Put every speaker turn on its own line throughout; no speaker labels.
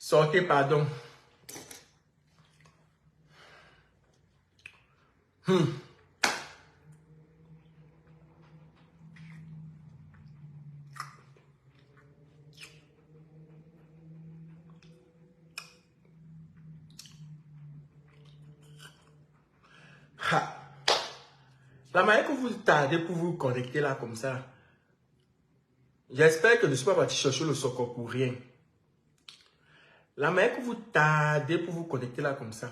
Sortez, pardon. Ha. La manière que vous tardez pour vous connecter là comme ça, j'espère que je ne suis pas parti chercher le soccer pour rien. La manière que vous tardez pour vous connecter là comme ça,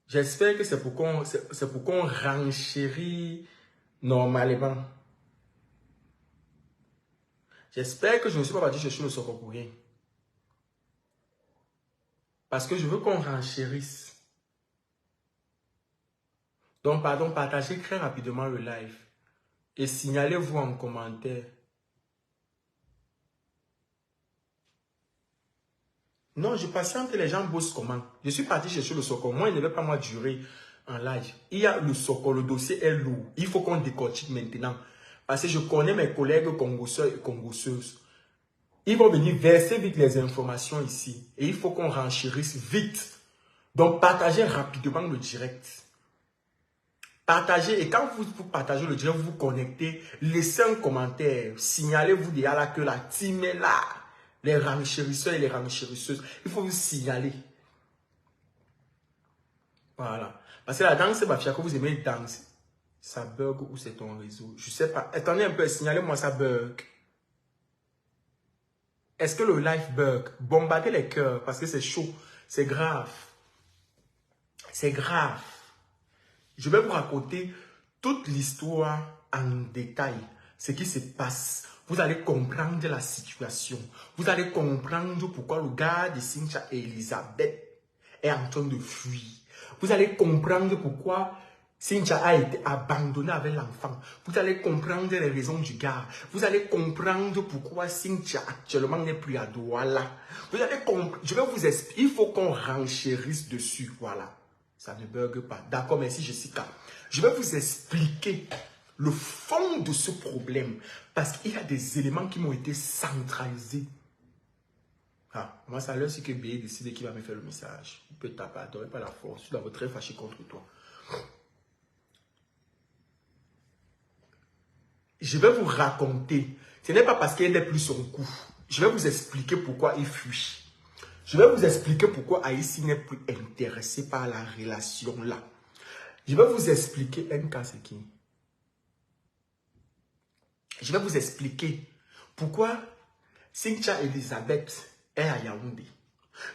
j'espère que c'est pour qu'on renchérit normalement. J'espère que je ne suis pas parti chercher le soccer pour rien. Parce que je veux qu'on renchérisse. Donc, pardon, partagez très rapidement le live. Et signalez-vous en commentaire. Non, je patiente que les gens bossent comment. Je suis parti chercher le soccer. Moi, il ne va pas moi durer en live. Il y a le soccer, le dossier est lourd. Il faut qu'on décortique maintenant. Parce que je connais mes collègues congosseurs et congosseuses. Ils vont venir verser vite les informations ici. Et il faut qu'on renchérisse vite. Donc, partagez rapidement le direct. Partagez. Et quand vous partagez le direct, vous vous connectez. Laissez un commentaire. Signalez-vous déjà là que la team est là. Les renchérisseurs et les renchérisseuses. Il faut vous signaler. Voilà. Parce que la danse, Bafia, que vous aimez danser, ça bug ou c'est ton réseau? Je sais pas. Attendez un peu, signalez-moi ça bug. Est-ce que le live bug? Bombardez les cœurs parce que c'est chaud. C'est grave. C'est grave. Je vais vous raconter toute l'histoire en détail. Ce qui se passe. Vous allez comprendre la situation. Vous allez comprendre pourquoi le gars de Cynthia et Elisabeth est en train de fuir. Vous allez comprendre pourquoi Cynthia a été abandonnée avec l'enfant. Vous allez comprendre les raisons du gars. Vous allez comprendre pourquoi Cynthia actuellement n'est plus à Douala. Vous allez comprendre. Je vais vous expliquer. Il faut qu'on renchérisse dessus. Voilà. Ça ne bug pas. D'accord, merci Jessica. Je vais vous expliquer le fond de ce problème. Parce qu'il y a des éléments qui m'ont été centralisés. Ah, moi, ça a l'air aussi que B décide qui va me faire le message. Il peut taper, adorer pas la force. Je suis d'abord très fâché contre toi. Je vais vous raconter. Ce n'est pas parce qu'il n'est plus son coup. Je vais vous expliquer pourquoi il fuit. Je vais vous expliquer pourquoi Aïssi n'est plus intéressé par la relation là. Je vais vous expliquer un cas, c'est qui? Je vais vous expliquer pourquoi Cynthia Elisabeth est à Yaoundé.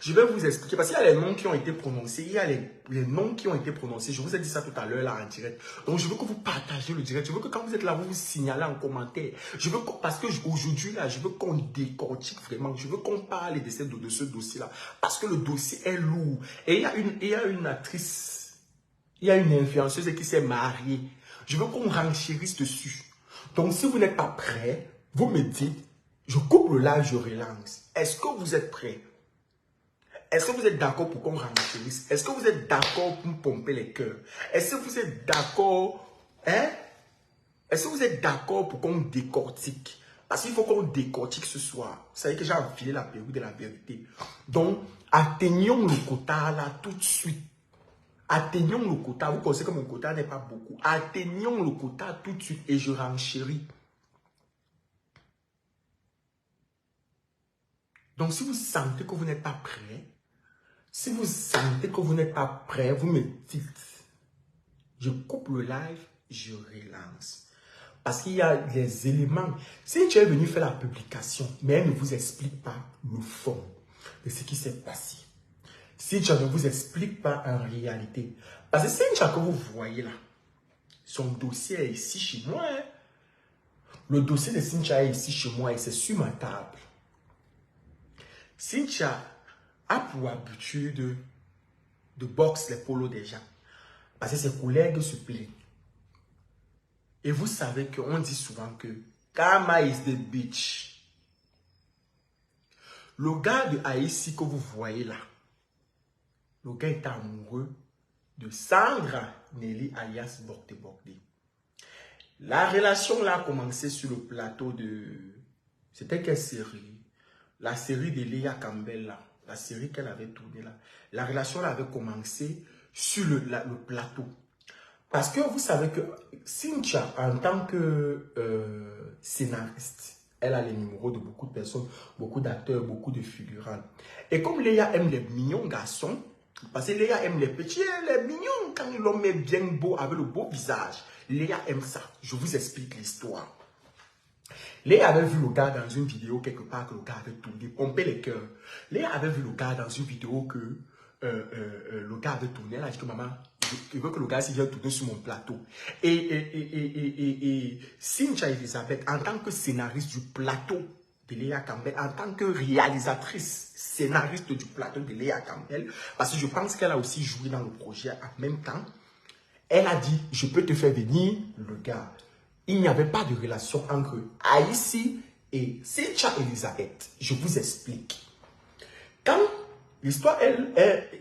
Je vais vous expliquer, parce qu'il y a les noms qui ont été prononcés, il y a les noms qui ont été prononcés. Je vous ai dit ça tout à l'heure là en direct. Donc je veux que vous partagez le direct. Je veux que quand vous êtes là, vous vous signalez en commentaire. Je veux parce qu'aujourd'hui là, je veux qu'on décortique vraiment. Je veux qu'on parle de ce dossier là. Parce que le dossier est lourd. Et il y a une actrice, il y a une influenceuse qui s'est mariée. Je veux qu'on renchérisse dessus. Donc si vous n'êtes pas prêt, vous me dites, je coupe le live, je relance. Est-ce que vous êtes prêts? Est-ce que vous êtes d'accord pour qu'on renchérisse? Est-ce que vous êtes d'accord pour pomper les cœurs? Est-ce que vous êtes d'accord? Hein? Est-ce que vous êtes d'accord pour qu'on décortique? Parce qu'il faut qu'on décortique ce soir. Vous savez que j'ai enfilé la perruque de la vérité. Donc, atteignons le quota là tout de suite. Atteignons le quota. Vous pensez que mon quota n'est pas beaucoup. Atteignons le quota tout de suite et je renchéris. Donc, si vous sentez que vous n'êtes pas prêt, si vous sentez que vous n'êtes pas prêt, vous me dites. Je coupe le live, je relance. Parce qu'il y a des éléments. Si tu es venu faire la publication, mais elle ne vous explique pas le fond de ce qui s'est passé. Si tu ne vous explique pas en réalité. Parce que Cynthia que vous voyez là, son dossier est ici chez moi. Hein? Le dossier de Cynthia est ici chez moi et c'est sur ma table. Cynthia a pour habitude de boxer les polos des gens. Parce que ses collègues se plaignent. Et vous savez qu'on dit souvent que Karma is the bitch. Le gars de Haïti que vous voyez là, le gars est amoureux de Sandra Nelly alias Bokte Bokte. La relation là a commencé sur le plateau de... C'était quelle série? la série de Léa Campbell, là, la série qu'elle avait tournée là, la relation là, avait commencé sur le plateau. Parce que vous savez que Cynthia, en tant que scénariste, elle a les numéros de beaucoup de personnes, beaucoup d'acteurs, beaucoup de figurants. Et comme Léa aime les mignons garçons, parce que Léa aime les petits, les mignons, quand l'homme est bien beau, avec le beau visage, Léa aime ça. Je vous explique l'histoire. Léa avait vu le gars dans une vidéo quelque part que le gars avait tourné, pompé les cœurs. Léa avait vu le gars dans une vidéo que le gars avait tourné. Elle a dit que maman, je veux que le gars s'y vienne tourner sur mon plateau. Et Cynthia Elizabeth, en tant que scénariste du plateau de Léa Campbell, en tant que réalisatrice, scénariste du plateau de Léa Campbell, parce que je pense qu'elle a aussi joué dans le projet en même temps, elle a dit, je peux te faire venir le gars. Il n'y avait pas de relation entre Aïssi et Cynthia Elizabeth. Je vous explique. Quand l'histoire,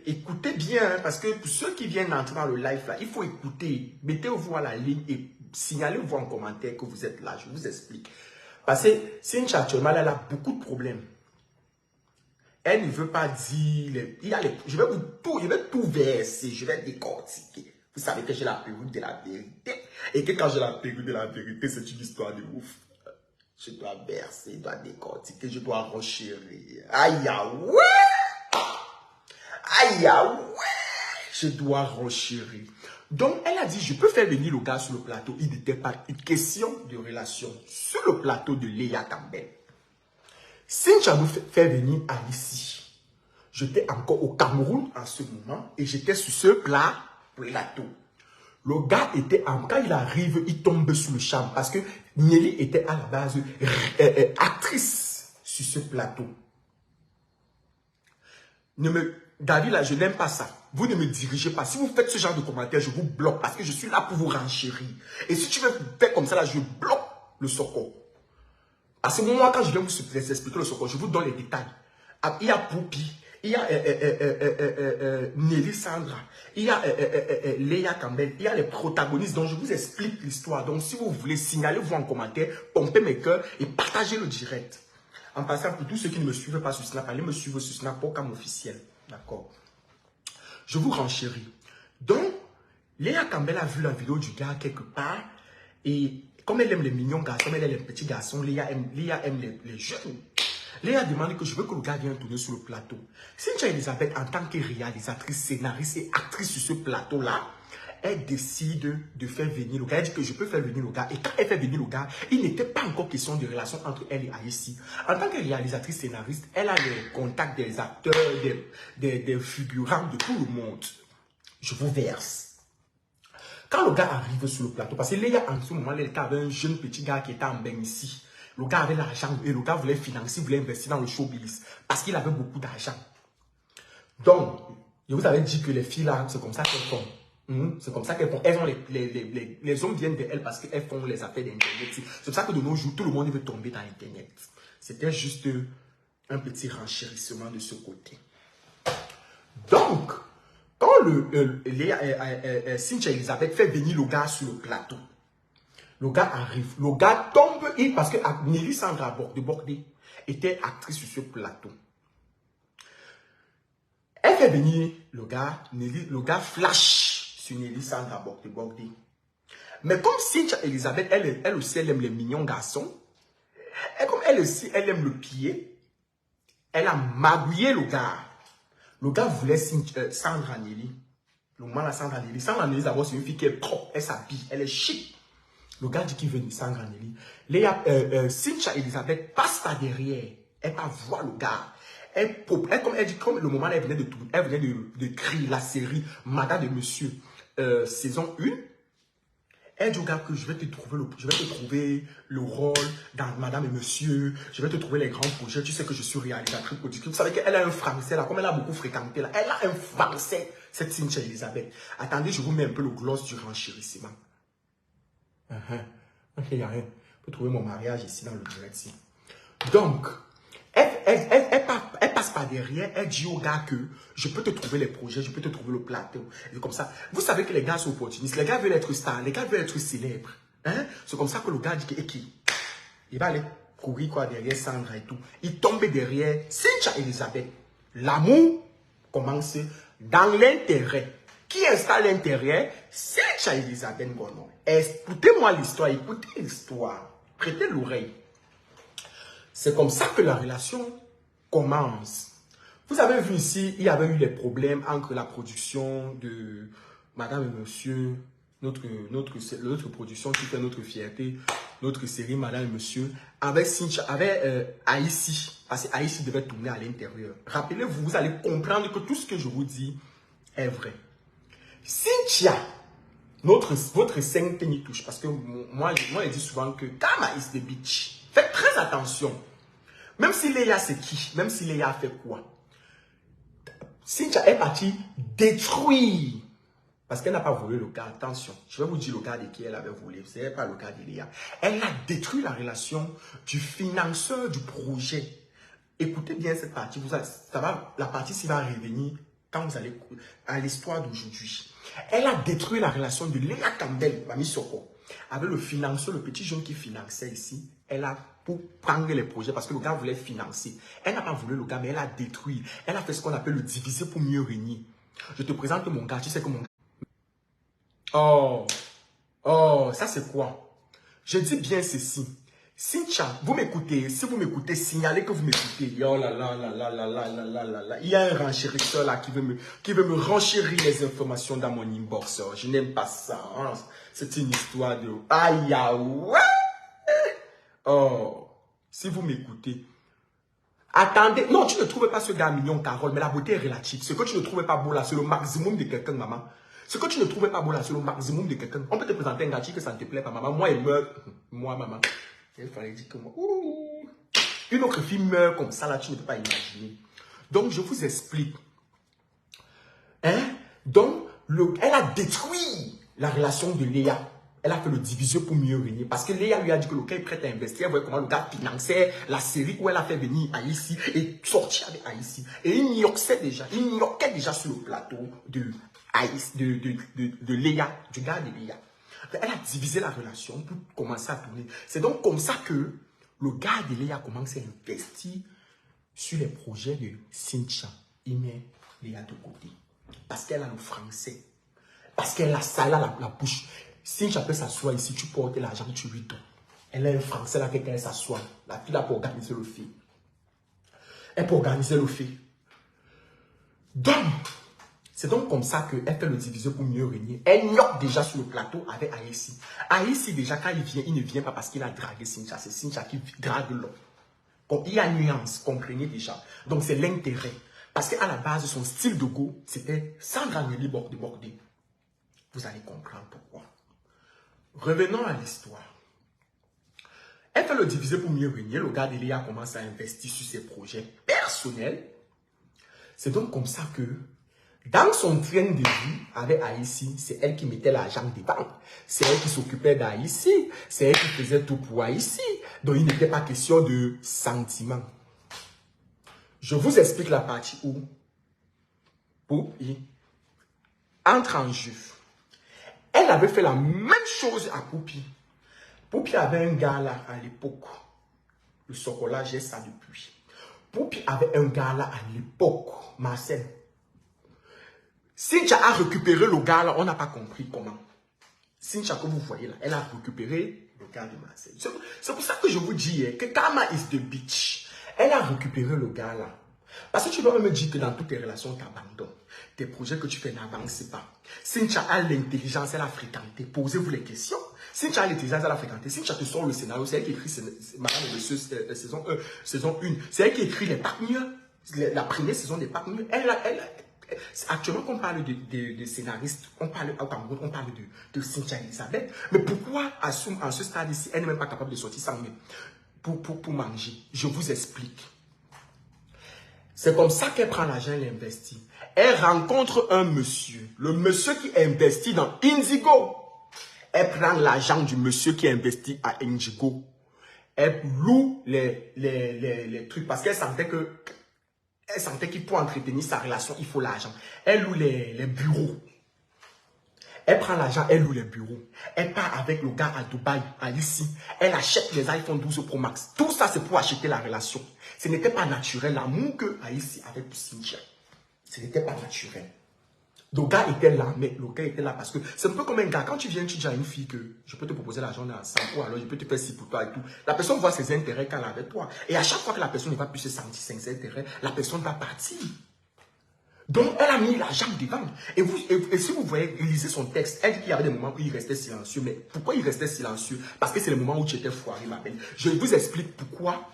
écoutez bien, hein, parce que pour ceux qui viennent entrer dans le live là, il faut écouter. Mettez-vous à la ligne et signalez-vous en commentaire que vous êtes là. Je vous explique. Parce que Cynthia actuellement, elle a beaucoup de problèmes. Elle ne veut pas dire... je vais tout verser, je vais décortiquer. Vous savez que j'ai la perruque de la vérité. Et que quand j'ai la perruque de la vérité, c'est une histoire de ouf. Je dois verser, je dois décortiquer, je dois renchérir. Aïe, ouais! Aïe, ouais! Je dois renchérir. Donc, elle a dit, je peux faire venir le gars sur le plateau. Il n'était pas une question de relation sur le plateau de Léa Campbell. Cynthia nous fait venir à ici. J'étais encore au Cameroun en ce moment et j'étais sur ce plateau. Le gars était quand il arrive, il tombe sur le champ parce que Nelly était à la base actrice sur ce plateau. David, là, je n'aime pas ça. Vous ne me dirigez pas. Si vous faites ce genre de commentaires, je vous bloque parce que je suis là pour vous renchérir. Et si tu veux faire comme ça, là, je bloque le Soko. Parce que moi, quand je viens vous expliquer le Soko, je vous donne les détails. Il y a Poupi, il y a Nelly Sandra, il y a Léa Campbell, il y a les protagonistes dont je vous explique l'histoire. Donc, si vous voulez, signalez-vous en commentaire, pompez mes cœurs et partagez le direct. En passant, pour tous ceux qui ne me suivent pas sur Snap, allez me suivre sur Snap pour comme officiel. D'accord? Je vous renchéris. Donc, Léa Campbell a vu la vidéo du gars quelque part et comme elle aime les mignons garçons, elle aime les petits garçons, Léa aime les jeunes. Léa demande que je veux que le gars vienne tourner sur le plateau. Cynthia Elizabeth, en tant que réalisatrice, scénariste et actrice sur ce plateau-là, elle décide de faire venir le gars. Elle dit que je peux faire venir le gars. Et quand elle fait venir le gars, il n'était pas encore question de relation entre elle et Aïssi. En tant que réalisatrice, scénariste, elle a les contacts des acteurs, des figurants de tout le monde. Je vous verse. Quand le gars arrive sur le plateau, parce que Léa, en ce moment, elle était avec un jeune petit gars qui était en bain ici. Le gars avait l'argent et le gars voulait financer, voulait investir dans le showbiz parce qu'il avait beaucoup d'argent. Donc, je vous avais dit que les filles là, c'est comme ça qu'elles font. C'est comme ça qu'elles font. Elles ont les hommes viennent d'elles parce qu'elles font les affaires d'Internet. C'est pour ça que de nos jours, tout le monde veut tomber dans Internet. C'était juste un petit renchérissement de ce côté. Donc, quand Cynthia Elizabeth fait venir le gars sur le plateau, le gars arrive, le gars tombe parce que Nelly Sandra de Bordé était actrice sur ce plateau. Elle fait venir le gars flash sur Nelly Sandra de Bordé. Mais comme Cynthia Elizabeth, elle aussi, elle aime les mignons garçons, et comme elle aussi, elle aime le pied, elle a magouillé le gars. Le gars voulait Sandra Nelly. Le mal à Sandra Nelly. Sandra Nelly, d'abord, c'est une fille qui est propre, elle s'habille, elle est chic. Le gars dit qu'il veut Sandra Nelly. Cynthia Elizabeth passe par derrière. Elle va voir le gars. Comme le moment où elle venait de créer la série Madame et Monsieur, saison 1. Elle dit au gars que je vais te trouver le rôle dans Madame et Monsieur. Je vais te trouver les grands projets. Tu sais que je suis réalisatrice productrice. Vous savez qu'elle a un français là. Comme elle a beaucoup fréquenté là. Elle a un français, cette Cynthia Elizabeth. Attendez, je vous mets un peu le gloss du renchérissement. Il n'y a rien. Je peux trouver mon mariage ici dans le direct. Ici. Donc, elle passe par derrière. Elle dit au gars que je peux te trouver les projets, je peux te trouver le plateau. Et comme ça. Vous savez que les gars sont opportunistes. Les gars veulent être stars. Les gars veulent être célèbres. Hein? C'est comme ça que le gars dit que il va aller courir quoi derrière Sandra et tout. Il tombe derrière Cynthia Elisabeth. L'amour commence dans l'intérêt. Qui installe l'intérêt? Cynthia Elisabeth Gonon. Écoutez-moi l'histoire, écoutez l'histoire. Prêtez l'oreille. C'est comme ça que la relation commence. Vous avez vu ici, il y avait eu des problèmes entre la production de Madame et Monsieur, notre production qui fait notre fierté, notre série Madame et Monsieur, avec Cynthia, avec Aïssi, parce que Aïssi devait tourner à l'intérieur. Rappelez-vous, vous allez comprendre que tout ce que je vous dis est vrai. Cynthia, votre scène qui touche, parce que moi je dis souvent que Kama is the bitch. Faites très attention. Même si Léa c'est qui, même si Léa fait quoi, Cynthia est partie détruire. Parce qu'elle n'a pas volé le gars. Attention, je vais vous dire le gars de qui elle avait volé. Ce n'est pas le cas de Léa. Elle a détruit la relation du financeur du projet. Écoutez bien cette partie. La partie qui va revenir quand vous allez à l'histoire d'aujourd'hui. Elle a détruit la relation de Léa Campbell, Mami Soko, avec le financeur, le petit jeune qui finançait ici. Elle a pour prendre les projets parce que le gars voulait financer. Elle n'a pas voulu le gars, mais elle a détruit. Elle a fait ce qu'on appelle le diviser pour mieux régner. Je te présente mon gars. Tu sais que mon gars... Oh, ça c'est quoi? Je dis bien ceci. Cynthia, vous m'écoutez. Si vous m'écoutez, signalez que vous m'écoutez. Oh là là là là là là là là là là. Il y a un renchérisseur là qui veut me renchérir les informations dans mon inbox. Je n'aime pas ça. Hein. C'est une histoire de... Aïe, ouais. Oh, si vous m'écoutez. Attendez. Non, tu ne trouves pas ce gars mignon, Carole, mais la beauté est relative. Ce que tu ne trouvais pas beau là, c'est le maximum de quelqu'un, maman. Ce que tu ne trouvais pas beau là, c'est le maximum de quelqu'un. On peut te présenter un gars que ça ne te plaît pas, maman. Moi, il meurt. Moi, maman. Il fallait dire que moi. Ouh. Une autre fille meurt comme ça, là, tu ne peux pas imaginer. Donc, je vous explique. Hein? Donc, elle a détruit la relation de Léa. Elle a fait le diviseur pour mieux régner. Parce que Léa lui a dit que le gars est prêt à investir. Elle voyait comment le gars finançait la série où elle a fait venir Aïssi et sortir avec Aïssi. Et il gnoquait déjà sur le plateau de Léa, du gars de Léa. Elle a divisé la relation pour commencer à tourner. C'est donc comme ça que le gars de Léa commence à investir sur les projets de Cynthia. Il met Léa de côté. Parce qu'elle a le français. Parce qu'elle a ça, elle a la bouche. Cynthia peut s'asseoir ici, tu portes l'argent, tu lui donnes. Elle a un français là, quelqu'un s'assoit. La fille là pour organiser le fait. Elle peut organiser le fait. Donc, c'est donc comme ça qu'elle fait le diviseur pour mieux régner. Elle gnoque déjà sur le plateau avec Aïssi. Aïssi, déjà, quand il vient, il ne vient pas parce qu'il a dragué Cynthia. C'est Cynthia qui drague l'homme. Il y a nuance, comprenez déjà. Donc, c'est l'intérêt. Parce qu'à la base, son style de go, c'était Sandra Nelly bordé. Vous allez comprendre pourquoi. Revenons à l'histoire. Elle fait le diviser pour mieux régner. Le gars d'Elia commence à investir sur ses projets personnels. C'est donc comme ça que, dans son train de vie avec Aïssi, c'est elle qui mettait l'argent dedans. C'est elle qui s'occupait d'Aïssi. C'est elle qui faisait tout pour Aïssi. Donc, il n'était pas question de sentiments. Je vous explique la partie où Poupi entre en jeu. Elle avait fait la même chose à Poupi. Poupi avait un gars là à l'époque. Le Sokola, j'ai ça depuis. Poupi avait un gars là à l'époque, Marcel. Cynthia a récupéré le gars là, on n'a pas compris comment. Cynthia que vous voyez là, elle a récupéré le gars de Marcel. C'est pour ça que je vous dis que Karma is the bitch. Elle a récupéré le gars là. Parce que tu dois me dire que dans toutes tes relations, tu abandonnes. Tes projets que tu fais n'avancent pas. Cynthia a l'intelligence, elle a fréquenté. Posez-vous les questions. Cynthia a l'intelligence, elle a fréquenté. Cynthia te sort le scénario. C'est elle qui écrit Madame et Monsieur, saison 1. C'est elle qui écrit les partenaires. La première saison des partenaires. Actuellement, quand on parle de scénaristes, on parle au Cameroun, on parle de Cynthia Elisabeth. Mais pourquoi, à ce stade ici, elle n'est même pas capable de sortir sans pour manger? Je vous explique. C'est comme ça qu'elle prend l'argent, elle investit. Elle rencontre un monsieur. Le monsieur qui investit dans Indigo. Elle prend l'argent du monsieur qui investit à Indigo. Elle loue les trucs parce qu'elle sentait que... Elle sentait qu'il faut entretenir sa relation, il faut l'argent. Elle loue les bureaux. Elle prend l'argent, elle loue les bureaux. Elle part avec le gars à Dubaï, à ici. Elle achète les iPhone 12 Pro Max. Tout ça, c'est pour acheter la relation. Ce n'était pas naturel, l'amour que Haïti avec Cynthia. Ce n'était pas naturel. Le gars était là, mais le gars était là parce que c'est un peu comme un gars. Quand tu viens, tu dis à une fille que je peux te proposer l'argent à 100 ou alors je peux te faire ci pour toi et tout. La personne voit ses intérêts quand elle est avec toi. Et à chaque fois que la personne ne va plus se sentir ses intérêts, la personne va partir. Donc, elle a mis la jambe devant. Et si vous voyez, lisez son texte, elle dit qu'il y avait des moments où il restait silencieux. Mais pourquoi il restait silencieux? Parce que c'est le moment où tu étais foiré, ma belle. Je vous explique pourquoi.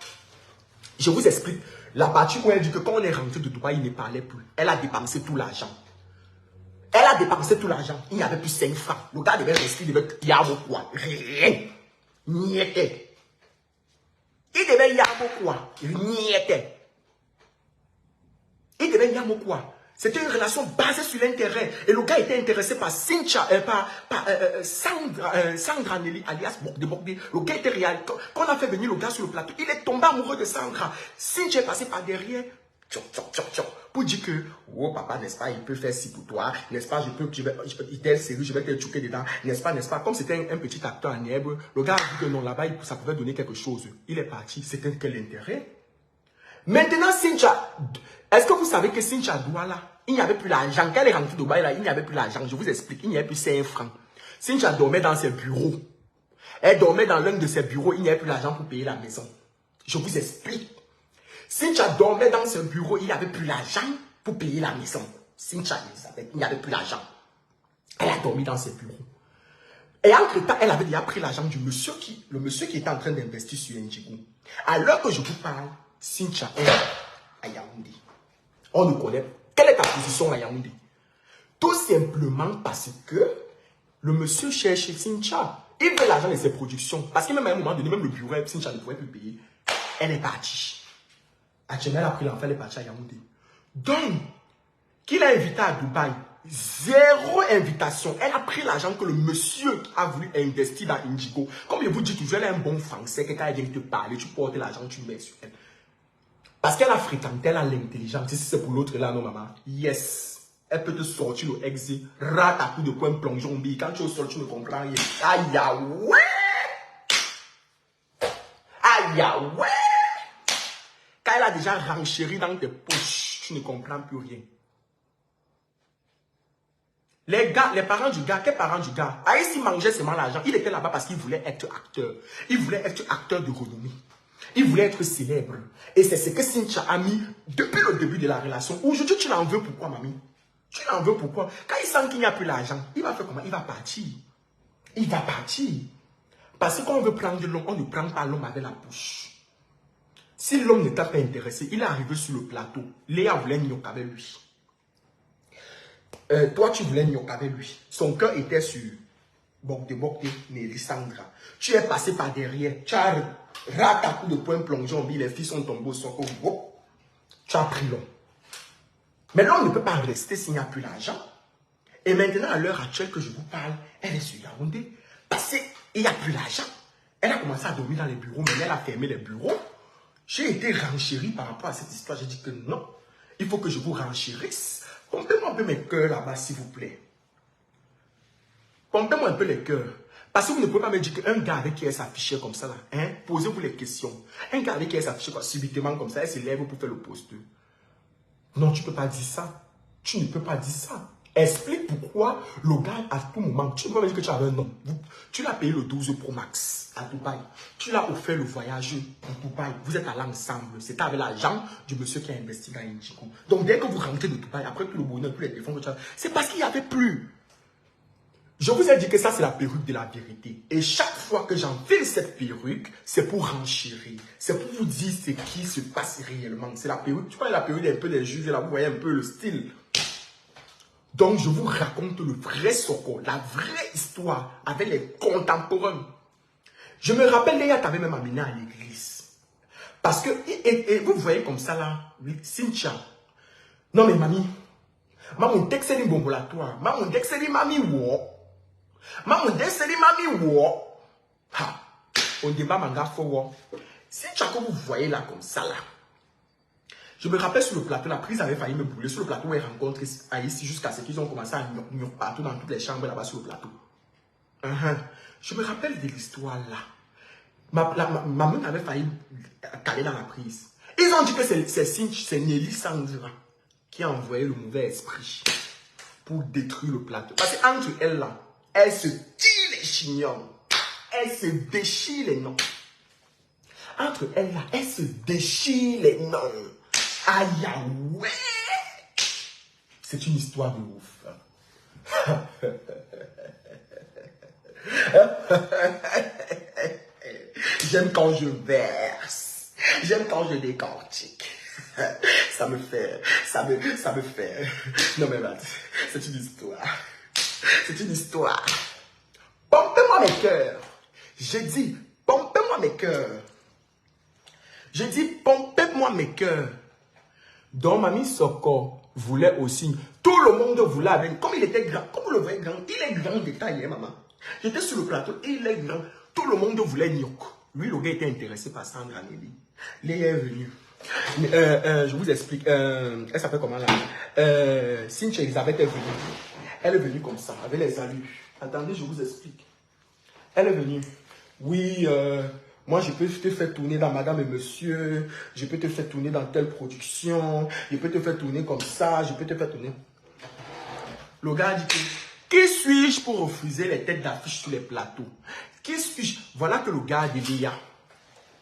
Je vous explique la partie où elle dit que quand on est rentré de Dubaï, il ne parlait plus. Elle a dépensé tout l'argent. Elle a dépensé tout l'argent. Il n'y avait plus 5 francs. Le gars devait rester, il devait y avoir quoi? Rien. Niette. Il devait y avoir quoi? Niette. Il devait y avoir quoi? C'était une relation basée sur l'intérêt. Et le gars était intéressé par Cynthia, Sandra Nelly, alias Bokde. Le gars était réel. Quand on a fait venir le gars sur le plateau, il est tombé amoureux de Sandra. Cynthia est passée par derrière. Pour dire que, oh papa, n'est-ce pas, il peut faire ci pour toi, n'est-ce pas, je vais te choquer dedans, n'est-ce pas. Comme c'était un petit acteur en herbe, le gars a dit que non, là-bas, ça pouvait donner quelque chose. Il est parti. C'était quel intérêt? Maintenant, Cynthia, est-ce que vous savez que Cynthia Douala, il n'y avait plus l'argent. Quand elle est rentrée de Dubaï, là, il n'y avait plus l'argent. Je vous explique, il n'y avait plus 5 francs. Cynthia dormait dans ses bureaux. Elle dormait dans l'un de ses bureaux, il n'y avait plus l'argent pour payer la maison. Je vous explique. Cynthia dormait dans ses bureaux, il n'y avait plus l'argent pour payer la maison. Cynthia Elisabeth, il n'y avait plus l'argent. Elle a dormi dans ses bureaux. Et entre-temps, elle avait déjà pris l'argent du monsieur le monsieur qui était en train d'investir sur Indjigo. À l'heure que je vous parle, Cynthia est à Yaoundé. On nous connaît. Quelle est ta position à Yaoundé? Tout simplement parce que le monsieur cherche Cynthia. Il veut l'argent de ses productions. Parce que même à un moment donné, même le bureau, Cynthia ne pouvait plus payer. Elle est partie. Elle a pris l'enfant, elle est partie à Yaoundé. Donc, qu'il a invité à Dubaï, 0 invitation. Elle a pris l'argent que le monsieur a voulu investir dans Indjigo. Comme je vous dis toujours, elle a un bon français, que quand elle vient te parler, tu portes l'argent, tu mets sur elle. Parce qu'elle a fréquenté, elle a l'intelligence. Si c'est pour l'autre là, non maman. Yes. Elle peut te sortir le exé, rate à coup de poing plongeon bille. Quand tu es au sol, tu ne comprends rien. Aïe, ouais. Aïe, ouais. Quand elle a déjà renchéri dans tes poches, tu ne comprends plus rien. Les gars, les parents du gars, quels parents du gars? Aïssi mangeait seulement l'argent. Il était là-bas parce qu'il voulait être acteur. Il voulait être acteur de renommée. Il voulait être célèbre. Et c'est ce que Cynthia a mis depuis le début de la relation. Aujourd'hui, tu l'en veux pourquoi, mamie? Tu l'en veux pourquoi? Quand il sent qu'il n'y a plus l'argent, il va faire comment? Il va partir. Il va partir. Parce que quand on veut prendre l'homme, on ne prend pas l'homme avec la bouche. Si l'homme n'était pas intéressé, il est arrivé sur le plateau. Léa voulait Nyok avec lui. Toi, tu voulais Nyok avec lui. Son cœur était sur Bokde, Nelly, Sandra. Tu es passé par derrière. Tu as raté à coup de poing plongeon. Les filles sont tombées au sol. Tu as pris l'homme. Mais l'homme ne peut pas rester s'il n'y a plus l'argent. Et maintenant, à l'heure actuelle que je vous parle, elle est sur Yaoundé. Parce qu'il n'y a plus l'argent. Elle a commencé à dormir dans les bureaux, mais elle a fermé les bureaux. J'ai été renchéri par rapport à cette histoire. J'ai dit que non, il faut que je vous renchérisse. Pompez-moi un peu mes cœurs là-bas, s'il vous plaît. Pompez-moi un peu les cœurs. Parce que vous ne pouvez pas me dire qu'un gars avec qui elle s'affichait comme ça, là, hein, posez-vous les questions. Un gars avec qui elle s'affichait subitement comme ça, elle se lève pour faire le poste. Non, tu ne peux pas dire ça. Tu ne peux pas dire ça. Explique pourquoi le gars, à tout moment, tu ne peux pas me dire que tu avais un nom. Tu l'as payé le 12 Pro Max à Dubaï. Tu l'as offert le voyage à Dubaï. Vous êtes allés ensemble. C'était avec l'argent du monsieur qui a investi dans Indjigo. Donc, dès que vous rentrez de Dubaï, après tout le bonheur, tous les téléphones que tu as, c'est parce qu'il n'y avait plus. Je vous ai dit que ça, c'est la perruque de la vérité. Et chaque fois que j'enfile cette perruque, c'est pour renchérir. C'est pour vous dire ce qui se passe réellement. C'est la perruque. Tu vois la perruque un peu des juges, là, vous voyez un peu le style. Donc, je vous raconte le vrai Soko, la vraie histoire avec les contemporains. Je me rappelle, Léa t'avait même amené à l'église. Parce que, et vous voyez comme ça là, oui, Cynthia. Non mais mamie, maman texte dit bon toi, maman texte dit mamie wo. Maman texte dit mamie wo. Ha, on débat manga fo wo. Cynthia que vous voyez là comme ça là. Je me rappelle sur le plateau, la prise avait failli me brûler. Sur le plateau, où elle rencontre ici jusqu'à ce qu'ils ont commencé à gnoc partout dans toutes les chambres là-bas sur le plateau. Je me rappelle de l'histoire là. Ma main avait failli caler dans la prise. Ils ont dit que c'est Nelly Sandra qui a envoyé le mauvais esprit pour détruire le plateau. Parce qu'entre elles là, elles se tirent les chignons. Elles se déchirent les noms. Entre elles là, elles se déchirent les noms. Aïe, ouais. C'est une histoire de ouf. J'aime quand je verse. J'aime quand je décortique. Ça me fait. Non mais c'est une histoire. C'est une histoire. Pompez-moi mes cœurs. J'ai dit, pompez-moi mes cœurs. J'ai dit, pompez-moi mes cœurs. Donc, Mamie Soko voulait aussi. Tout le monde voulait avec. Comme il était grand, comme vous le voyez grand, il est grand de taille, hein, maman. J'étais sur le plateau, il est grand. Tout le monde voulait Nyok. Lui, le gars était intéressé par Sandra Nelly. Léa est venue. Je vous explique. Elle s'appelle comment là? Cynthia Elisabeth est venue. Elle est venue comme ça, avec les allures. Attendez, je vous explique. Elle est venue. Oui, moi je peux te faire tourner dans Madame et Monsieur. Je peux te faire tourner dans telle production. Je peux te faire tourner comme ça. Je peux te faire tourner. Le gars a dit que, qui suis-je pour refuser les têtes d'affiche sur les plateaux? Qui suis-je? Voilà que le gars de Léa.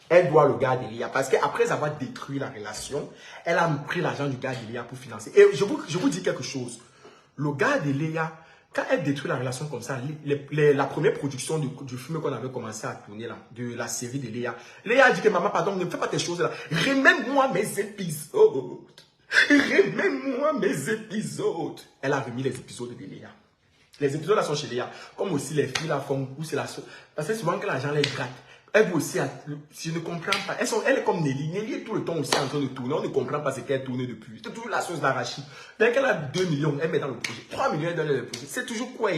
Elle doit le gars de Léa. Parce qu'après avoir détruit la relation, elle a pris l'argent du gars de Léa pour financer. Et je vous dis quelque chose. Le gars de Léa, quand elle détruit la relation comme ça, la première production du film qu'on avait commencé à tourner là, de la série de Léa, Léa a dit que maman, pardon, ne fais pas tes choses là. Remets-moi mes épisodes. Remets-moi mes épisodes. Elle a remis les épisodes de Léa. Les épisodes là sont chez Léa. Comme aussi les filles là font, où c'est la chose. Parce que souvent que l'argent les gratte. Elle veut aussi, je ne comprends pas. Elle est comme Nelly. Nelly est tout le temps aussi en train de tourner. On ne comprend pas ce qu'elle tourne depuis. C'est toujours la sauce d'arachide. Dès qu'elle a 2 millions, elle met dans le projet. 3 millions, elle donne le projet. C'est toujours quoi?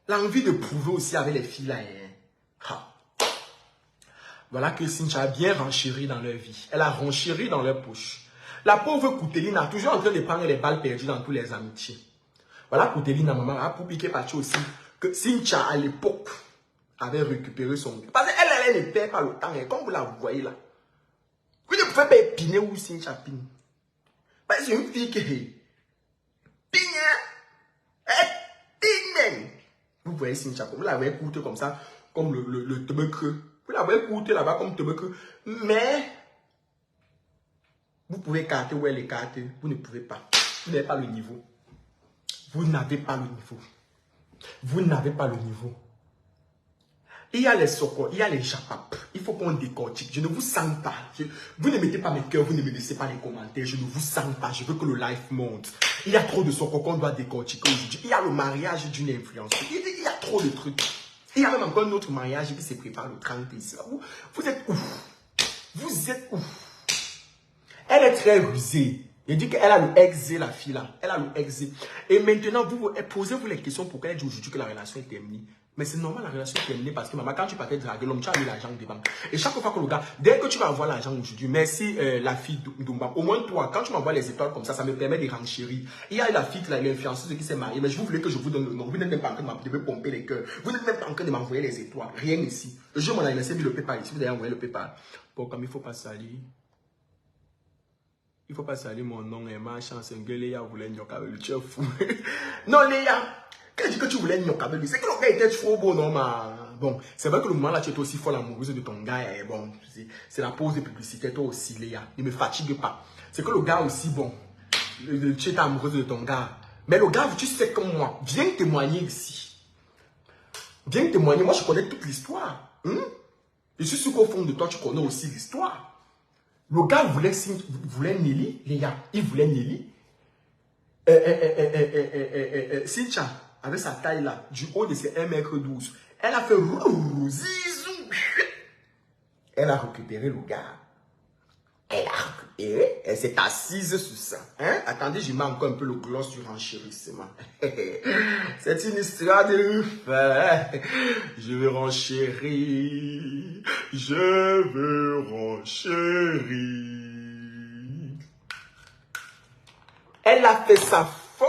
L'envie de prouver aussi avec les filles là. Voilà que Cynthia a bien renchéri dans leur vie. Elle a renchéri dans leur poche. La pauvre Kouteline a toujours en train de prendre les balles perdues dans tous les amitiés. Voilà Kouteline, maman, a pour piquer parti aussi que Cynthia à l'époque avait récupéré son... Parce qu'elle ne perd pas le temps. Et comme vous la voyez là, vous ne pouvez pas épiner où Cynthia pine. Parce que c'est une fille qui pine. Pine. Vous voyez Cynthia, vous l'avez écouté comme ça, comme le tebe creux. Vous l'avez écouté là-bas comme tebe creux. Mais, vous pouvez écarter où elle écarte. Vous ne pouvez pas. Vous n'avez pas le niveau. Vous n'avez pas le niveau. Vous n'avez pas le niveau. Il y a les sokos, il y a les japap. Il faut qu'on décortique. Je ne vous sens pas. Vous ne mettez pas mes cœurs, vous ne me laissez pas les commentaires. Je ne vous sens pas. Je veux que le live monte. Il y a trop de sokos qu'on doit décortiquer aujourd'hui. Il y a le mariage d'une influenceuse. Il y a trop de trucs. Il y a même encore un autre mariage qui se prépare le 30 ici. Vous êtes ouf. Vous êtes ouf. Elle est très rusée. Il dit qu'elle a le exé, la fille là. Elle a le exé. Et maintenant, posez-vous les questions pour qu'elle dise aujourd'hui que la relation est terminée. Mais c'est normal, la relation est terminée parce que maman, quand tu partais draguer l'homme, tu as mis l'argent devant. Et chaque fois que le gars, dès que tu vas avoir l'argent aujourd'hui, merci la fille d'Umba. Au moins toi, quand tu m'envoies les étoiles comme ça me permet de renchérir. Il y a la fille, l'influenceuse qui s'est mariée, mais je vous voulais que je vous donne le nom. Vous n'êtes même pas en train de me pomper les cœurs. Vous n'êtes même pas en train de m'envoyer les étoiles. Rien ici. Le jour où on a laissé le PayPal ici, vous avez envoyé le PayPal. Bon, comme il ne faut pas salir. Il ne faut pas salir mon nom et ma chance. Léa voulait n'y avoir le chef fou. Non, Léa. Quand je dis que tu voulais Nyok avec lui, c'est que le gars était trop beau, non, bon, c'est vrai que le moment là, tu es aussi folle amoureuse de ton gars, et bon, c'est la pause de publicité, toi aussi, Léa, ne me fatigue pas. C'est que le gars aussi, bon, tu es amoureuse de ton gars, mais le gars, tu sais comme moi, viens témoigner ici. Viens témoigner, moi je connais toute l'histoire. Je suis sûr qu'au fond de toi, tu connais aussi l'histoire. Le gars voulait Nelly, Léa, il voulait Nelly. Cynthia, avec sa taille là, du haut de ses 1m12, elle a fait zizou. Elle a récupéré le gars. Elle a récupéré, elle s'est assise sur ça. Hein? Attendez, je mets encore un peu le gloss du renchérissement. C'est une histoire de ouf. Je veux renchérir. Je veux renchérir. Elle a fait ça fort.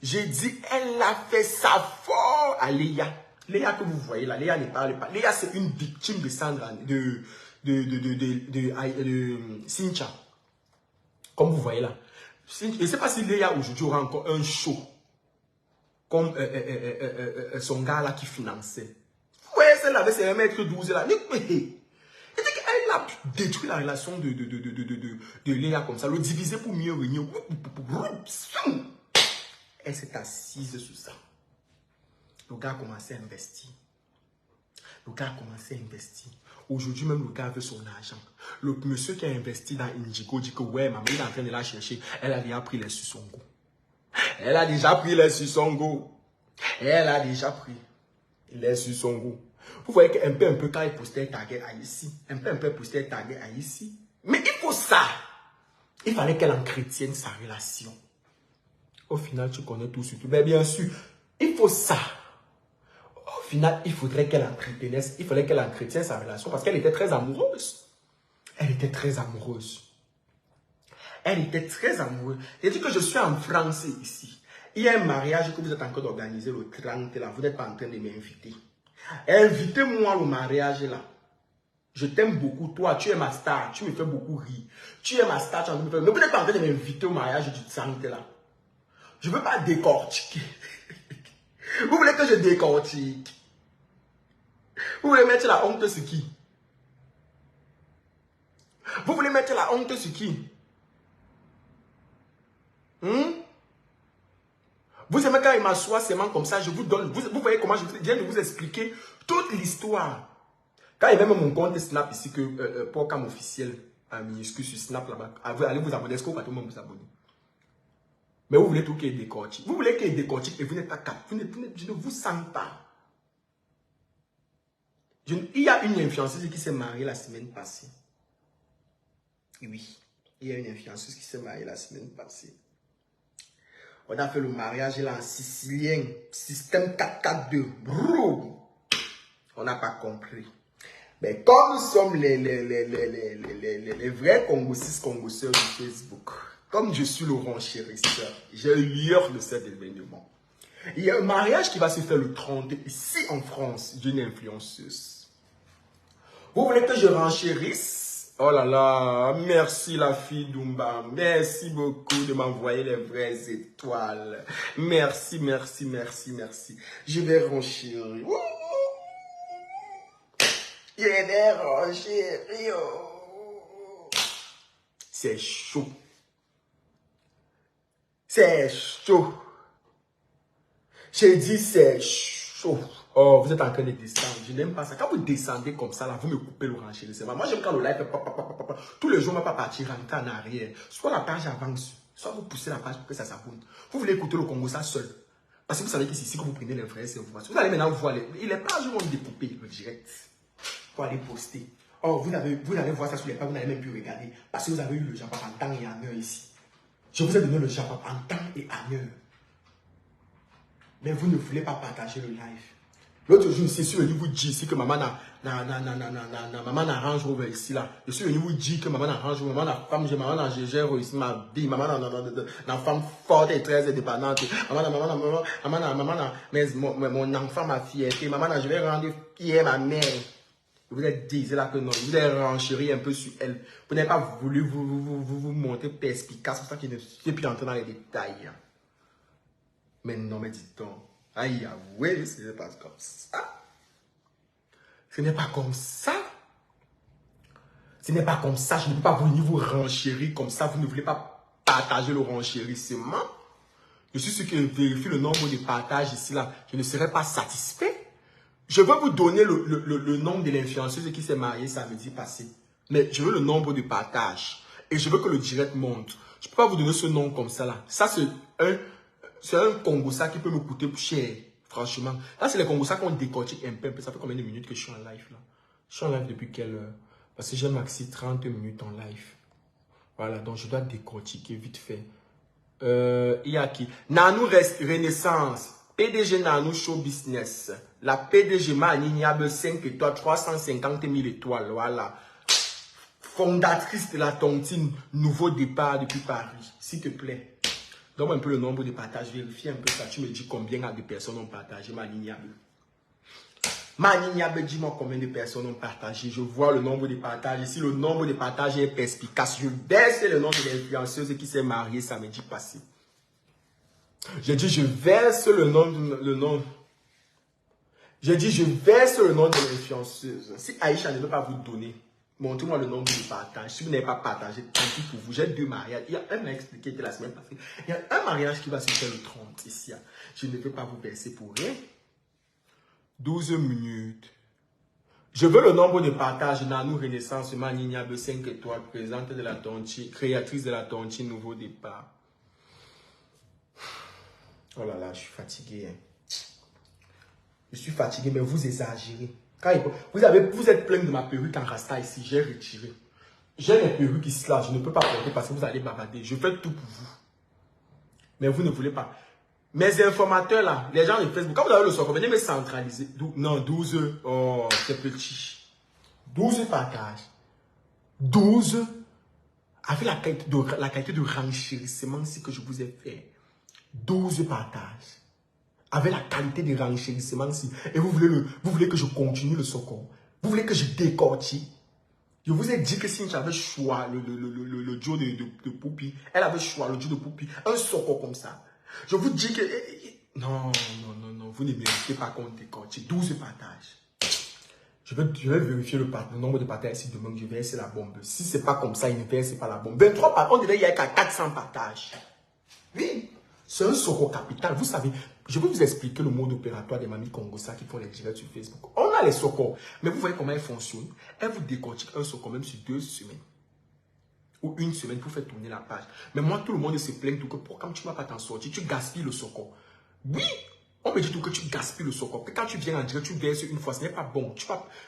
J'ai dit, elle a fait ça fort à Léa. Léa que vous voyez là, Léa ne parle pas. Léa, c'est une victime de Sandra, de Cynthia. Comme vous voyez là. Je ne sais pas si Léa aujourd'hui aura encore un show. Comme son gars là qui finançait. Vous voyez celle-là avec ses 1m12 là. Elle a détruit la relation de Léa comme ça. Le diviser pour mieux réunir. Elle s'est assise sur ça. Le gars a commencé à investir. Le gars a commencé à investir. Aujourd'hui, même le gars veut son argent. Le monsieur qui a investi dans Indigo dit que ouais, maman, il est en train de la chercher. Elle a déjà pris les Sussongo. Elle a déjà pris les Sussongo. Elle a déjà pris les Sussongo. Vous voyez qu'un peu, quand il postait taguer à ici. Un peu, postait taguer à ici. Mais il faut ça. Il fallait qu'elle entretienne sa relation. Au final, tu connais tout sur tout. Mais bien sûr, il faut ça. Au final, il faudrait qu'elle entretienne sa relation parce qu'elle était très amoureuse. Elle était très amoureuse. Elle était très amoureuse. J'ai dit que je suis en France ici. Il y a un mariage que vous êtes en train d'organiser le 30 là. Vous n'êtes pas en train de m'inviter. Invitez-moi au mariage là. Je t'aime beaucoup. Toi, tu es ma star. Tu me fais beaucoup rire. Tu es ma star. Mais vous n'êtes pas en train de m'inviter au mariage du 30 là. Je ne veux pas décortiquer. Vous voulez que je décortique? Vous voulez mettre la honte sur qui? Vous voulez mettre la honte sur qui? Vous aimez quand il m'assoit seulement comme ça, je vous donne, vous voyez comment je viens de vous expliquer toute l'histoire. Quand il y avait même mon compte Snap ici, que pour cam officiel, un minuscule sur Snap là-bas, allez vous abonner, est-ce que vous pouvez vous abonner? Mais vous voulez tout qu'il y ait décortique. Vous voulez qu'il y ait décortique et vous n'êtes pas capable. Je ne vous sens pas. Il y a une influenceuse qui s'est mariée la semaine passée. Oui, il y a une influenceuse qui s'est mariée la semaine passée. On a fait le mariage là en sicilien, système 4-4-2. On n'a pas compris. Mais comme nous sommes les vrais Congosais du Facebook, comme je suis Laurent Chérisseur, j'ai l'heure de cet événement. Il y a un mariage qui va se faire le 30 ici en France d'une influenceuse. Vous voulez que je renchérisse? Oh là là, merci la fille Dumba. Merci beaucoup de m'envoyer les vraies étoiles. Merci, merci, merci, merci. Je vais renchérir. Je vais renchérir. C'est chaud. C'est chaud. J'ai dit c'est chaud. Oh, vous êtes en train de descendre. Je n'aime pas ça. Quand vous descendez comme ça, là, vous me coupez le renchérissement. Moi, j'aime quand le live fait tous les jours, on ne va pas partir rentrer en arrière. Soit la page avance, soit vous poussez la page pour que ça s'abonne. Vous voulez écouter le Congo ça seul. Parce que vous savez qu'ici, si vous prenez les vraies informations, vous allez maintenant voir les pages vont découper le direct. Pour aller poster. Oh, vous allez voir ça sur les pages, vous n'allez même plus regarder. Parce que vous avez eu le Japon en temps et en heure ici. Je vous ai donné le Japon en temps et en heure. Mais vous ne voulez pas partager le live. L'autre jour, c'est sur le niveau G ici que maman n'arrange over ici là. Je suis au niveau G que maman n'arrange, maman n'a femme, maman n'a gère ici ma vie, maman n'a femme forte et très indépendante. Maman n'a mon enfant, ma fierté, maman n'a je vais rendre fière ma mère. Vous êtes dit, c'est là que non, vous avez renchéri un peu sur elle. Vous n'avez pas voulu vous montrer perspicace, c'est pour ça qu'il ne suis plus entrer dans les détails. Mais non, mais dis-donc. Aïe, oui, ce n'est pas comme ça. Ce n'est pas comme ça. Ce n'est pas comme ça. Je ne peux pas venir vous renchérir comme ça. Vous ne voulez pas partager le renchérissement. Je suis sûr que vérifie le nombre de partages ici, là. Je ne serai pas satisfait. Je vais vous donner le nom de l'influenceuse qui s'est mariée samedi passé. Mais je veux le nombre de partages. Et je veux que le direct monte. Je ne peux pas vous donner ce nom comme ça, là. Ça, c'est un Congosais qui peut me coûter cher, franchement. Là, c'est les Congosais qu'on décortique un peu. Ça fait combien de minutes que je suis en live, là? Je suis en live depuis quelle heure? Parce que j'ai maxi 30 minutes en live. Voilà, donc je dois décortiquer vite fait. Il y a qui? Nanou Renaissance. PDG Nanou Show Business. La PDG Manignable 5 étoiles, 350 000 étoiles. Voilà. fondatrice de la tontine Nouveau Départ depuis Paris. S'il te plaît, donne-moi un peu le nombre de partages. Vérifie un peu ça. Tu me dis combien de personnes ont partagé ma ligne. Manignabe, dis-moi combien de personnes ont partagé. Je vois le nombre de partages. Si le nombre de partages est perspicace, je baisse le nombre d'influenceuses qui s'est mariée samedi passé. J'ai dit, je verse le nom. J'ai dit, je verse le nom de l'influenceuse. Si Aïcha ne veut pas vous donner, montrez-moi le nombre de partages. Si vous n'avez pas partagé, tant pis pour vous. J'ai 2 mariages. Il y a un m'a expliqué que la semaine passée. Il y a un mariage qui va se faire le 30 ici. Je ne veux pas vous verser pour rien. 12 minutes. Je veux le nombre de partages. Nanou Renaissance, Manigna de 5 étoiles, présente de la tontine, créatrice de la tontine Nouveau Départ. Oh là là, je suis fatigué. Hein. Je suis fatigué, mais vous exagérez. Vous êtes plein de ma perruque en rasta ici, j'ai retiré. J'ai mes perruques ici là, je ne peux pas porter parce que vous allez bavarder. Je fais tout pour vous. Mais vous ne voulez pas. Mes informateurs là, les gens de Facebook, quand vous avez le soccer, venez me centraliser. Non, 12, oh, c'est petit. 12 partages. 12 avec la qualité de renchérissement que je vous ai fait. 12 partages. Avec la qualité de renchérissement ici. Et vous voulez que je continue le soccer. Vous voulez que je décortique. Je vous ai dit que si j'avais choix le duo de Poupi, elle avait choix le duo de Poupi, un soccer comme ça. Je vous dis que... Non, vous ne méritez pas qu'on décortique. 12 partages. Je vais vérifier le nombre de partages ici demain, je verse la bombe. Si ce n'est pas comme ça, il ne verse pas la bombe. 23 partages, on devait y aller qu'à 400 partages. Oui, c'est un soko capital. Vous savez, je vais vous expliquer le mode opératoire des mamies Congosa qui font les directs sur Facebook. On a les sokos, mais vous voyez comment elles fonctionnent. Elles vous décortiquent un soko même sur 2 semaines. Ou 1 semaine pour faire tourner la page. Mais moi, tout le monde se plaint tout que quand tu ne vas pas t'en sortir, tu gaspilles le soko. Oui, on me dit tout que tu gaspilles le soko. Que quand tu viens en direct, tu verses une fois, ce n'est pas bon.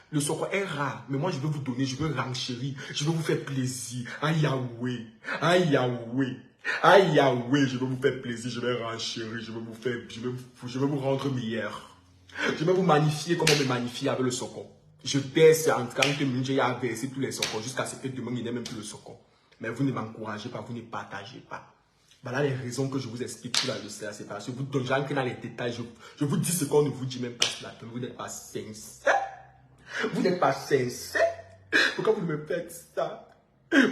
Le soko est rare, mais moi je veux vous donner, je veux renchérir, je veux vous faire plaisir. Aïe Yahweh, aïe Yahweh, aïe Yahweh, je veux vous faire plaisir, je vais renchérir, je veux vous rendre meilleur. Je vais vous magnifier comme on me magnifie avec le soko. Je baisse en 30 minutes, j'ai à verser tous les sokos jusqu'à ce que demain il n'y ait même plus le soko. Mais vous ne m'encouragez pas, vous ne partagez pas. Voilà les raisons que je vous explique sur la séparation. J'entre dans les détails. Je vous dis ce qu'on ne vous dit même pas sur la télé. Vous n'êtes pas sincère. Vous n'êtes pas sincère. Pourquoi vous me faites ça?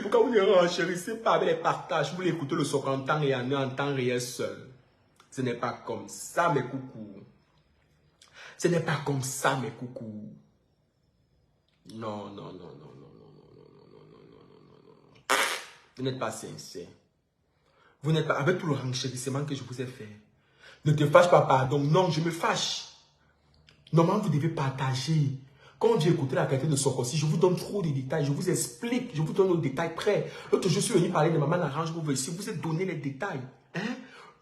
Pourquoi vous ne renchérissez pas avec les partages? Vous voulez écouter le soc en temps réel, en temps réel seul. Ce n'est pas comme ça, mes coucous. Ce n'est pas comme ça, mes coucous. Non. Vous n'êtes pas sincère. Vous n'êtes pas avec tout le renchérissement que je vous ai fait. Ne te fâche pas, pardon. Non, je me fâche. Normalement, vous devez partager. Quand on vient écouter la qualité de Sokosi, je vous donne trop de détails. Je vous explique. Je vous donne les détails près. L'autre jour, je suis venu parler de Maman Arrange vous ici. Vous êtes donné les détails. Hein?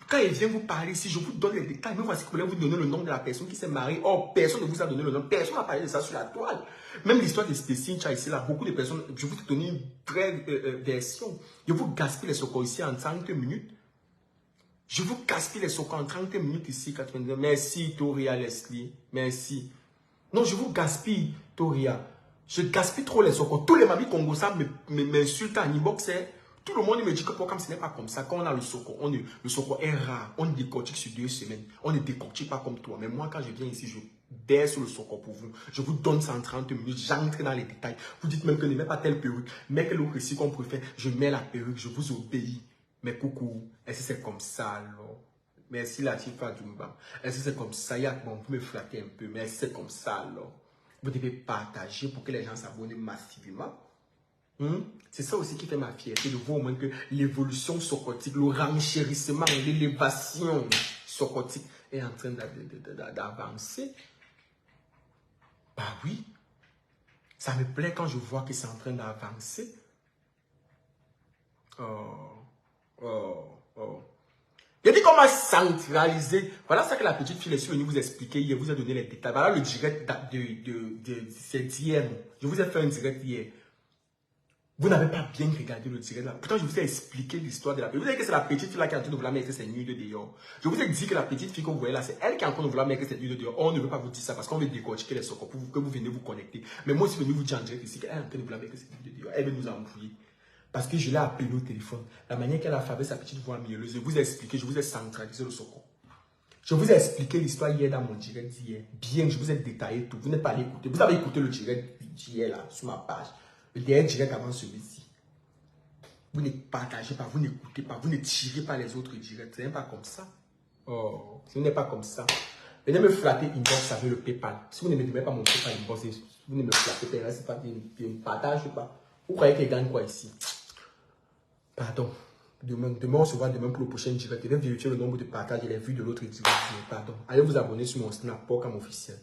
Quand il vient vous parler ici, je vous donne les détails. Mais voici que vous donner le nom de la personne qui s'est mariée. Oh, personne ne vous a donné le nom. Personne n'a parlé de ça sur la toile. Même l'histoire de Cynthia ici, là, beaucoup de personnes, je vous ai donné une vraie version. Je vous gaspille les socos ici en 30 minutes. Je vous gaspille les socos en 30 minutes ici, 92. Merci, Toria Leslie. Merci. Non, je vous gaspille, Toria. Je gaspille trop les socos. Tous les mamies Congosa m'insultent en inbox. Tout le monde me dit que comme ce n'est pas comme ça, quand on a le soko, le soko est rare. On décortique sur 2 semaines. On ne décortique pas comme toi. Mais moi, quand je viens ici, je baisse le soko pour vous. Je vous donne 130 minutes. J'entre dans les détails. Vous dites même que ne mets pas telle perruque. Mais quelle autre ici qu'on préfère. Je mets la perruque. Je vous obéis. Mais coucou, est-ce que c'est comme ça alors? Merci Latifa Dumba. Est-ce que c'est comme ça? Bon, vous me flattez un peu. Mais est-ce que c'est comme ça alors? Vous devez partager pour que les gens s'abonnent massivement. C'est ça aussi qui fait ma fierté de voir au moins que l'évolution socotique, le renchérissement, l'élévation socotique est en train d'avancer. Bah oui, ça me plaît quand je vois que c'est en train d'avancer. Il a dit qu'on m'a centralisé. Voilà ça que la petite fille est venue vous expliquer hier, vous a donné les détails. Voilà le direct c'est d'hier. Je vous ai fait un direct hier. Vous n'avez pas bien regardé le direct là. Pourtant, je vous ai expliqué l'histoire de la petite. Vous savez que c'est la petite fille là qui est en train de vouloir mettre ses nudes dehors. Je vous ai dit que la petite fille que vous voyez là, c'est elle qui est en train de vouloir mettre ses nudes dehors. On ne veut pas vous dire ça parce qu'on veut décortiquer les socos pour que vous venez vous connecter. Mais moi, je suis venu vous dire en direct ici qu'elle est en train de vouloir mettre ses nudes dehors. Elle veut nous embrouiller. Parce que je l'ai appelé au téléphone. La manière qu'elle a fait avec sa petite voix mielleuse, je vous ai expliqué, je vous ai centralisé le soco. Je vous ai expliqué l'histoire hier dans mon direct d'hier. Bien, je vous ai détaillé tout. Vous n'êtes pas allé écouter. Vous avez écouté le direct d'hier là, sur ma page. Le dernier direct avant celui-ci. Vous ne partagez pas, vous n'écoutez pas, vous ne tirez pas les autres directs. Ce n'est pas comme ça. Oh, ce n'est pas comme ça. Venez me flatter inbox avec le PayPal. Si vous ne me donnez pas mon PayPal inbox, vous ne me flattez pas, c'est pas de partage ou pas. Vous croyez qu'elle gagne quoi ici? Pardon. Demain, on se voit demain pour le prochain direct. Je vais vérifier le nombre de partages et les vues de l'autre direct. Pardon. Allez vous abonner sur mon Snap, Pocam officiel.